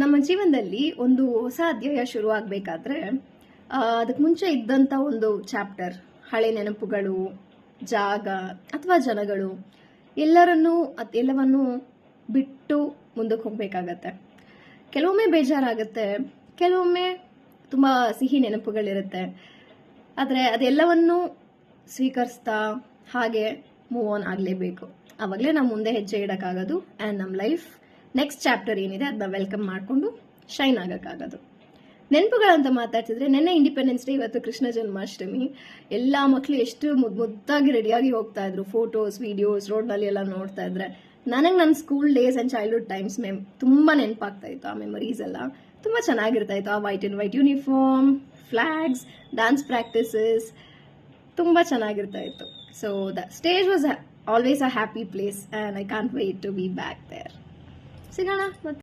ನಮ್ಮ ಜೀವನದಲ್ಲಿ ಒಂದು ಹೊಸ ಅಧ್ಯಾಯ ಶುರುವಾಗಬೇಕಾದ್ರೆ ಅದಕ್ಕೆ ಮುಂಚೆ ಇದ್ದಂಥ ಒಂದು ಚಾಪ್ಟರ್, ಹಳೆ ನೆನಪುಗಳು, ಜಾಗ ಅಥವಾ ಜನಗಳು ಎಲ್ಲವನ್ನೂ ಬಿಟ್ಟು ಮುಂದಕ್ಕೆ ಹೋಗಬೇಕಾಗತ್ತೆ. ಕೆಲವೊಮ್ಮೆ ಬೇಜಾರಾಗುತ್ತೆ, ಕೆಲವೊಮ್ಮೆ ತುಂಬ ಸಿಹಿ ನೆನಪುಗಳಿರುತ್ತೆ. ಆದರೆ ಅದೆಲ್ಲವನ್ನೂ ಸ್ವೀಕರಿಸ್ತಾ ಹಾಗೆ ಮೂವ್ ಆನ್ ಆಗಲೇಬೇಕು. ಆವಾಗಲೇ ನಾವು ಮುಂದೆ ಹೆಜ್ಜೆ ಇಡೋಕ್ಕಾಗೋದು ಆ್ಯಂಡ್ ನಮ್ಮ ಲೈಫ್ ನೆಕ್ಸ್ಟ್ ಚಾಪ್ಟರ್ ಏನಿದೆ ಅದನ್ನ ವೆಲ್ಕಮ್ ಮಾಡಿಕೊಂಡು ಶೈನ್ ಆಗೋಕ್ಕಾಗೋದು. ನೆನಪುಗಳಂತ ಮಾತಾಡ್ತಿದ್ರೆ, ನೆನ್ನೆ ಇಂಡಿಪೆಂಡೆನ್ಸ್ ಡೇ, ಇವತ್ತು ಕೃಷ್ಣ ಜನ್ಮಾಷ್ಟಮಿ. ಎಲ್ಲ ಮಕ್ಕಳು ಎಷ್ಟು ಮುದ್ದಾಗಿ ರೆಡಿಯಾಗಿ ಹೋಗ್ತಾ ಇದ್ರು. ಫೋಟೋಸ್, ವಿಡಿಯೋಸ್ ರೋಡ್ನಲ್ಲಿ ಎಲ್ಲ ನೋಡ್ತಾ ಇದ್ರೆ ನನಗೆ ನನ್ನ school days and childhood times ತುಂಬ ನೆನಪಾಗ್ತಾ ಇತ್ತು. ಆ ಮೆಮೊರೀಸ್ ಎಲ್ಲ ತುಂಬ ಚೆನ್ನಾಗಿರ್ತಾ ಇತ್ತು. ಆ white and white uniform, flags, dance practices ತುಂಬ ಚೆನ್ನಾಗಿರ್ತಾ ಇತ್ತು. So the stage was always a happy place and I can't wait to be back there. ಸಿಗೋಣ ಮತ್ತೆ.